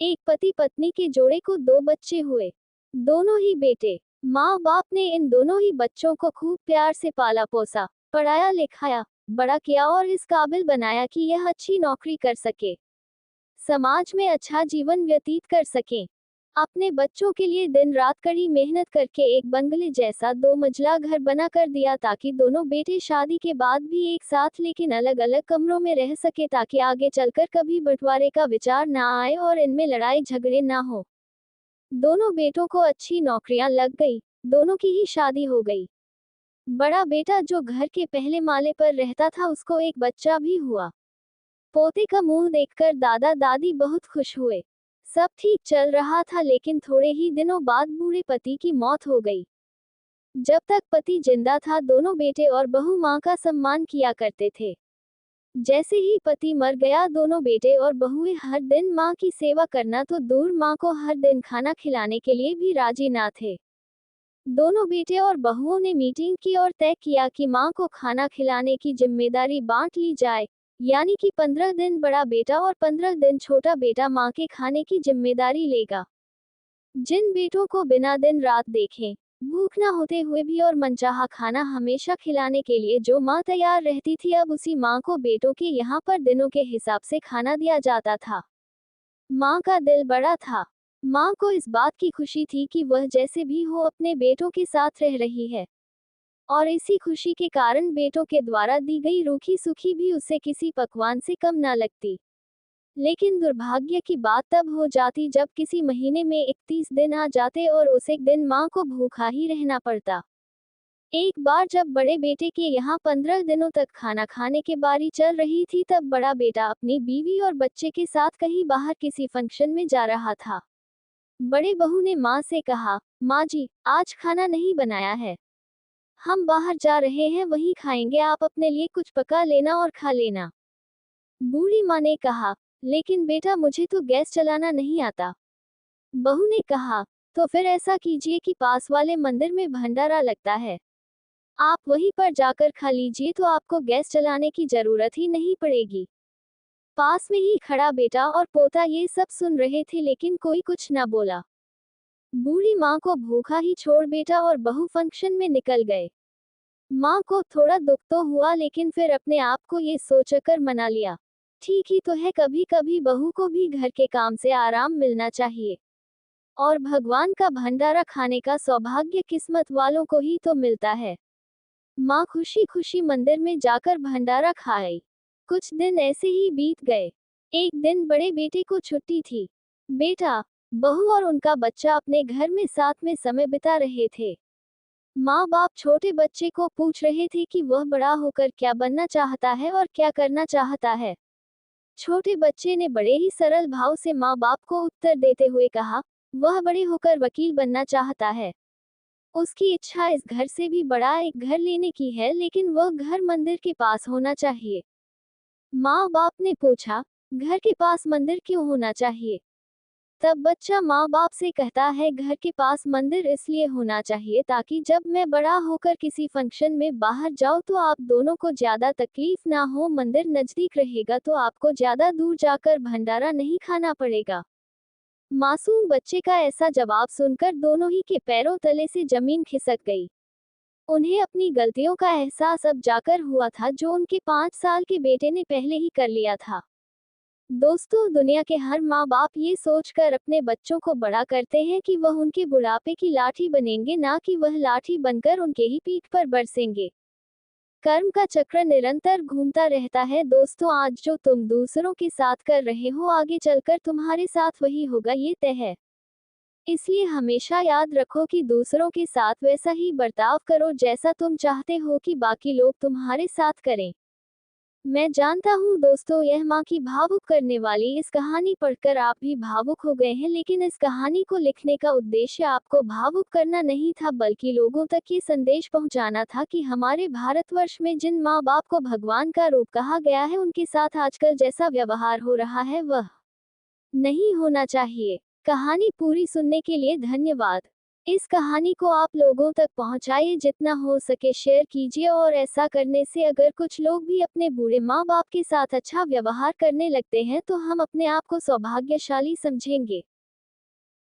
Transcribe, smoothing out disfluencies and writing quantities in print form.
एक पति पत्नी के जोड़े को 2 बच्चे हुए। दोनों ही बेटे। माँ बाप ने इन दोनों ही बच्चों को खूब प्यार से पाला पोसा, पढ़ाया लिखाया, बड़ा किया और इस काबिल बनाया कि यह अच्छी नौकरी कर सके, समाज में अच्छा जीवन व्यतीत कर सकें। अपने बच्चों के लिए दिन रात कड़ी मेहनत करके एक बंगले जैसा 2 मंजिला घर बना कर दिया ताकि दोनों बेटे शादी के बाद भी एक साथ लेकिन अलग अलग कमरों में रह सके, ताकि आगे चलकर कभी बंटवारे का विचार ना आए और इनमें लड़ाई झगड़े ना हो। दोनों बेटों को अच्छी नौकरियां लग गई, दोनों की ही शादी हो गई। बड़ा बेटा जो घर के पहले माले पर रहता था उसको एक बच्चा भी हुआ। पोते का मुंह देखकर दादा दादी बहुत खुश हुए। सब ठीक चल रहा था लेकिन थोड़े ही दिनों बाद बूढ़े पति की मौत हो गई। जब तक पति जिंदा था दोनों बेटे और बहू मां का सम्मान किया करते थे। जैसे ही पति मर गया दोनों बेटे और बहुएं हर दिन मां की सेवा करना तो दूर मां को हर दिन खाना खिलाने के लिए भी राजी ना थे। दोनों बेटे और बहुओं ने मीटिंग की और तय किया कि मां को खाना खिलाने की जिम्मेदारी बांट ली जाए, यानी कि 15 दिन बड़ा बेटा और 15 दिन छोटा बेटा मां के खाने की जिम्मेदारी लेगा। जिन बेटों को बिना दिन रात देखे, भूख ना होते हुए भी और मनचाहा खाना हमेशा खिलाने के लिए जो मां तैयार रहती थी, अब उसी मां को बेटों के यहाँ पर दिनों के हिसाब से खाना दिया जाता था। मां का दिल बड़ा था। मां को इस बात की खुशी थी कि वह जैसे भी हो अपने बेटों के साथ रह रही है, और इसी खुशी के कारण बेटों के द्वारा दी गई रूखी सूखी भी उसे किसी पकवान से कम ना लगती। लेकिन दुर्भाग्य की बात तब हो जाती जब किसी महीने में 31 दिन आ जाते और उस एक दिन मां को भूखा ही रहना पड़ता। एक बार जब बड़े बेटे के यहाँ 15 दिनों तक खाना खाने की बारी चल रही थी तब बड़ा बेटा अपनी बीवी और बच्चे के साथ कहीं बाहर किसी फंक्शन में जा रहा था। बड़े बहू ने माँ से कहा, माँ जी, आज खाना नहीं बनाया है, हम बाहर जा रहे हैं वहीं खाएंगे, आप अपने लिए कुछ पका लेना और खा लेना। बूढ़ी माँ ने कहा, लेकिन बेटा मुझे तो गैस चलाना नहीं आता। बहू ने कहा, तो फिर ऐसा कीजिए कि पास वाले मंदिर में भंडारा लगता है, आप वहीं पर जाकर खा लीजिए तो आपको गैस चलाने की जरूरत ही नहीं पड़ेगी। पास में ही खड़ा बेटा और पोता ये सब सुन रहे थे लेकिन कोई कुछ न बोला। बूढ़ी माँ को भूखा ही छोड़ बेटा और बहू फंक्शन में निकल गए। माँ को थोड़ा दुख तो हुआ लेकिन फिर अपने आप को ये सोचकर मना लिया, ठीक ही तो है, कभी कभी बहू को भी घर के काम से आराम मिलना चाहिए, और भगवान का भंडारा खाने का सौभाग्य किस्मत वालों को ही तो मिलता है। माँ खुशी खुशी मंदिर में जाकर भंडारा खाई। कुछ दिन ऐसे ही बीत गए। एक दिन बड़े बेटे को छुट्टी थी। बेटा, बहू और उनका बच्चा अपने घर में साथ में समय बिता रहे थे। माँ बाप छोटे बच्चे को पूछ रहे थे कि वह बड़ा होकर क्या बनना चाहता है और क्या करना चाहता है। छोटे बच्चे ने बड़े ही सरल भाव से माँ बाप को उत्तर देते हुए कहा, वह बड़े होकर वकील बनना चाहता है। उसकी इच्छा इस घर से भी बड़ा एक घर लेने की है, लेकिन वह घर मंदिर के पास होना चाहिए। माँ बाप ने पूछा, घर के पास मंदिर क्यों होना चाहिए? तब बच्चा माँ बाप से कहता है, घर के पास मंदिर इसलिए होना चाहिए ताकि जब मैं बड़ा होकर किसी फंक्शन में बाहर जाऊँ तो आप दोनों को ज्यादा तकलीफ ना हो, मंदिर नजदीक रहेगा तो आपको ज्यादा दूर जाकर भंडारा नहीं खाना पड़ेगा। मासूम बच्चे का ऐसा जवाब सुनकर दोनों ही के पैरों तले से जमीन खिसक गई। उन्हें अपनी गलतियों का एहसास अब जाकर हुआ था जो उनके 5 साल के बेटे ने पहले ही कर लिया था। दोस्तों, दुनिया के हर माँ बाप ये सोचकर अपने बच्चों को बड़ा करते हैं कि वह उनके बुढ़ापे की लाठी बनेंगे, ना कि वह लाठी बनकर उनके ही पीठ पर बरसेंगे। कर्म का चक्र निरंतर घूमता रहता है। दोस्तों, आज जो तुम दूसरों के साथ कर रहे हो आगे चलकर तुम्हारे साथ वही होगा, ये तय है। इसलिए हमेशा याद रखो कि दूसरों के साथ वैसा ही बर्ताव करो जैसा तुम चाहते हो कि बाकी लोग तुम्हारे साथ करें। मैं जानता हूँ दोस्तों, यह माँ की भावुक करने वाली इस कहानी पढ़कर आप भी भावुक हो गए हैं, लेकिन इस कहानी को लिखने का उद्देश्य आपको भावुक करना नहीं था बल्कि लोगों तक ये संदेश पहुँचाना था कि हमारे भारतवर्ष में जिन माँ बाप को भगवान का रूप कहा गया है उनके साथ आजकल जैसा व्यवहार हो रहा है वह नहीं होना चाहिए। कहानी पूरी सुनने के लिए धन्यवाद। इस कहानी को आप लोगों तक पहुंचाइए, जितना हो सके शेयर कीजिए, और ऐसा करने से अगर कुछ लोग भी अपने बूढ़े माँ बाप के साथ अच्छा व्यवहार करने लगते हैं तो हम अपने आप को सौभाग्यशाली समझेंगे।